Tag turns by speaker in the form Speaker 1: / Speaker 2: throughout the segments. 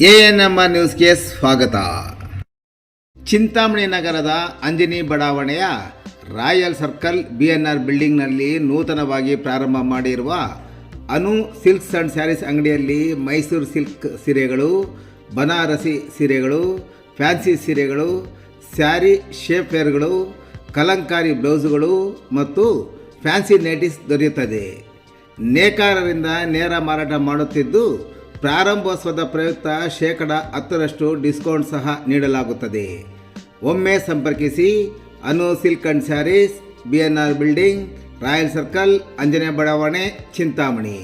Speaker 1: ANMR ನ್ಯೂಸ್ಗೆ ಸ್ವಾಗತ. ಚಿಂತಾಮಣಿ ನಗರದ ಅಂಜನಿ ಬಡಾವಣೆಯ ರಾಯಲ್ ಸರ್ಕಲ್ ಬಿಎನ್ಆರ್ ಬಿಲ್ಡಿಂಗ್ನಲ್ಲಿ ನೂತನವಾಗಿ ಪ್ರಾರಂಭ ಮಾಡಿರುವ ಅನು ಸಿಲ್ಕ್ಸ್ ಅಂಡ್ ಸ್ಯಾರೀಸ್ ಅಂಗಡಿಯಲ್ಲಿ ಮೈಸೂರು ಸಿಲ್ಕ್ ಸೀರೆಗಳು, ಬನಾರಸಿ ಸೀರೆಗಳು, ಫ್ಯಾನ್ಸಿ ಸೀರೆಗಳು, ಸ್ಯಾರಿ ಶೇಪ್ವೇರ್ಗಳು, ಕಲಂಕಾರಿ ಬ್ಲೌಸುಗಳು ಮತ್ತು ಫ್ಯಾನ್ಸಿ ನೈಟೀಸ್ ದೊರೆಯುತ್ತದೆ. ನೇಕಾರರಿಂದ ನೇರ ಮಾರಾಟ ಮಾಡುತ್ತಿದ್ದು ಪ್ರಾರಂಭೋತ್ಸವದ ಪ್ರಯುಕ್ತ 10% ಡಿಸ್ಕೌಂಟ್ ಸಹ ನೀಡಲಾಗುತ್ತದೆ. ಒಮ್ಮೆ ಸಂಪರ್ಕಿಸಿ Anu silk and sarees, BNR building, royal circle, Anjane ಬಡಾವಣೆ, ಚಿಂತಾಮಣಿ.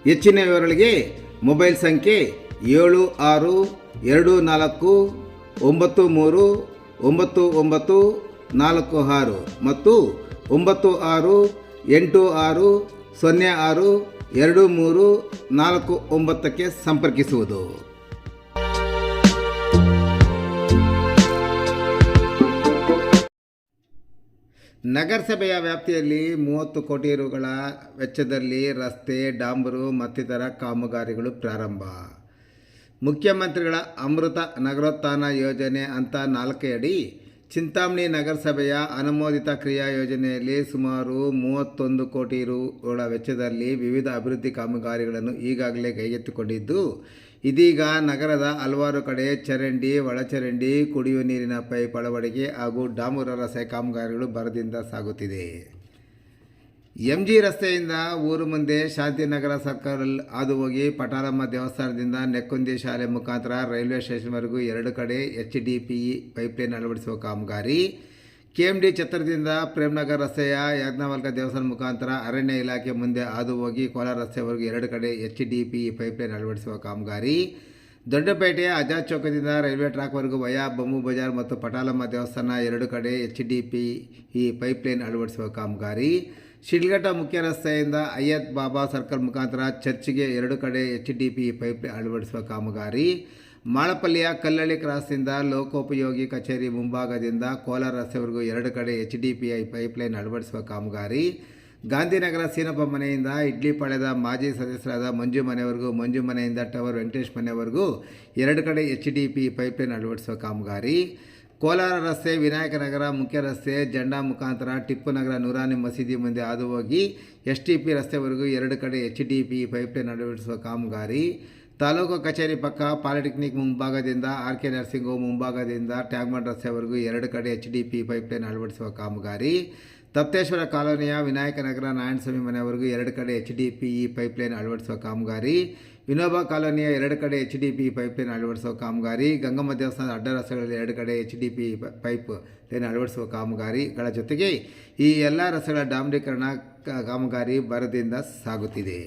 Speaker 1: ಹೆಚ್ಚಿನ ವಿವರಗಳಿಗೆ ಮೊಬೈಲ್ ಸಂಖ್ಯೆ 7694939946 ಮತ್ತು 9686062349ಕ್ಕೆ ಸಂಪರ್ಕಿಸುವುದು. ನಗರಸಭೆಯ ವ್ಯಾಪ್ತಿಯಲ್ಲಿ 30 ಕೋಟಿ ರುಗಳ ವೆಚ್ಚದಲ್ಲಿ ರಸ್ತೆ, ಡಾಂಬರು ಮತ್ತಿತರ ಕಾಮಗಾರಿಗಳು ಪ್ರಾರಂಭ. ಮುಖ್ಯಮಂತ್ರಿಗಳ ಅಮೃತ ನಗರೋತ್ಥಾನ ಯೋಜನೆ ಹಂತ 4 ಅಡಿ ಚಿಂತಾಮಣಿ ನಗರಸಭೆಯ ಅನುಮೋದಿತ ಕ್ರಿಯಾ ಯೋಜನೆಯಲ್ಲಿ ಸುಮಾರು 31 ಕೋಟಿ ರುಗಳ ವೆಚ್ಚದಲ್ಲಿ ವಿವಿಧ ಅಭಿವೃದ್ಧಿ ಕಾಮಗಾರಿಗಳನ್ನು ಈಗಾಗಲೇ ಕೈಗೆತ್ತಿಕೊಂಡಿದ್ದು, ಇದೀಗ ನಗರದ ಹಲವಾರು ಕಡೆ ಚರಂಡಿ, ಒಳಚರಂಡಿ, ಕುಡಿಯುವ ನೀರಿನ ಪೈಪ್ ಅಳವಡಿಕೆ ಹಾಗೂ ಡಾಂಬರು ರಸ್ತೆ ಕಾಮಗಾರಿಗಳು ಭರದಿಂದ ಸಾಗುತ್ತಿದೆ. ಎಂಜಿ ರಸ್ತೆಯಿಂದ ಊರು ಮುಂದೆ ಶಾಂತಿನಗರ ಸರ್ಕಲ್ ಹಾದುಹೋಗಿ ಪಟಾಲಮ್ಮ ದೇವಸ್ಥಾನದಿಂದ ನೆಕ್ಕುಂದಿ ಶಾಲೆ ಮುಖಾಂತರ ರೈಲ್ವೆ ಸ್ಟೇಷನ್ವರೆಗೂ 2 ಕಡೆ HDPE ಪೈಪ್ಲೈನ್ ಅಳವಡಿಸುವ ಕಾಮಗಾರಿ, KMD ಛತ್ರದಿಂದ ಪ್ರೇಮ್ನಗರ್ ರಸ್ತೆಯ ಯಾಜ್ಞವಲ್ಕ ದೇವಸ್ಥಾನ ಮುಖಾಂತರ ಅರಣ್ಯ ಇಲಾಖೆ ಮುಂದೆ ಹಾದುಹೋಗಿ ಕೋಲಾರ ರಸ್ತೆವರೆಗೂ 2 ಕಡೆ HDPE ಪೈಪ್ಲೈನ್ ಅಳವಡಿಸುವ ಕಾಮಗಾರಿ, ದೊಡ್ಡಪೇಟೆಯ ಆಜಾದ್ ಚೌಕದಿಂದ ರೈಲ್ವೆ ಟ್ರ್ಯಾಕ್ವರೆಗೂ ವಯಾ ಬೊಮ್ಮು ಬಜಾರ್ ಮತ್ತು ಪಟಾಲಮ್ಮ ದೇವಸ್ಥಾನ 2 ಕಡೆ HDPE ಪೈಪ್ಲೈನ್ ಅಳವಡಿಸುವ ಕಾಮಗಾರಿ, ಶಿಡ್ಲಘಟ್ಟ ಮುಖ್ಯ ರಸ್ತೆಯಿಂದ ಅಯ್ಯತ್ ಬಾಬಾ ಸರ್ಕಲ್ ಮುಖಾಂತರ ಚರ್ಚ್ಗೆ 2 ಕಡೆ HDPE ಪೈಪ್ಲೈನ್ ಅಳವಡಿಸುವ ಕಾಮಗಾರಿ, ಮಾಳಪಲ್ಲಿಯ ಕಲ್ಲಳ್ಳಿ ಕ್ರಾಸ್ನಿಂದ ಲೋಕೋಪಯೋಗಿ ಕಚೇರಿ ಮುಂಭಾಗದಿಂದ ಕೋಲಾರ ರಸ್ತೆವರೆಗೂ 2 ಕಡೆ HDPE ಪೈಪ್ಲೈನ್ ಅಳವಡಿಸುವ ಕಾಮಗಾರಿ, ಗಾಂಧಿನಗರ ಸೀನಪ್ಪ ಮನೆಯಿಂದ ಇಡ್ಲಿಪಾಳ್ಯದ ಮಾಜಿ ಸದಸ್ಯರಾದ ಮಂಜು ಮನೆಯವರೆಗೂ, ಮಂಜು ಮನೆಯಿಂದ ಟವರ್ ವೆಂಕಟೇಶ್ ಮನೆಯವರೆಗೂ 2 ಕಡೆ HDPE ಪೈಪ್ಲೈನ್ ಅಳವಡಿಸುವ ಕಾಮಗಾರಿ, ಕೋಲಾರ ರಸ್ತೆ ವಿನಾಯಕನಗರ ಮುಖ್ಯ ರಸ್ತೆ ಜೆಂಡಾ ಮುಖಾಂತರ ಟಿಪ್ಪು ನಗರ ನೂರಾನಿ ಮಸೀದಿ ಮುಂದೆ ಹಾದುಹೋಗಿ STP ರಸ್ತೆವರೆಗೂ 2 ಕಡೆ HDPE ಪೈಪ್ಲೈನ್ ಅಳವಡಿಸುವ ಕಾಮಗಾರಿ, ತಾಲೂಕು ಕಚೇರಿ ಪಕ್ಕ ಪಾಲಿಟೆಕ್ನಿಕ್ ಮುಂಭಾಗದಿಂದ RK ನರ್ಸಿಂಗ್ ಹೋಮ್ ಮುಂಭಾಗದಿಂದ ಟ್ಯಾಂಕ್ಮಂಡ್ ರಸ್ತೆವರೆಗೂ 2 ಕಡೆ HDPE ಪೈಪ್ಲೈನ್ ಅಳವಡಿಸುವ ಕಾಮಗಾರಿ, ತಪ್ತೇಶ್ವರ ಕಾಲೋನಿಯ ವಿನಾಯಕನಗರ ನಾರಾಯಣಸ್ವಾಮಿ ಮನೆಯವರೆಗೂ 2 ಕಡೆ HDPE ಪೈಪ್ಲೈನ್ ಅಳವಡಿಸುವ ಕಾಮಗಾರಿ, ವಿನೋಬಾ ಕಾಲೋನಿಯ 2 ಕಡೆ HDPE ಪೈಪ್ಲೈನ್ ಅಳವಡಿಸುವ ಕಾಮಗಾರಿ, ಗಂಗಮ್ಮ ದೇವಸ್ಥಾನದ ಅಡ್ಡ ರಸ್ತೆಗಳಲ್ಲಿ 2 ಕಡೆ HDPE ಪೈಪ್ ಲೈನ್ ಅಳವಡಿಸುವ ಕಾಮಗಾರಿಗಳ ಜೊತೆಗೆ ಈ ಎಲ್ಲ ರಸ್ತೆಗಳ ಡಾಂಬರೀಕರಣ ಕಾಮಗಾರಿ ಭರದಿಂದ ಸಾಗುತ್ತಿದೆ.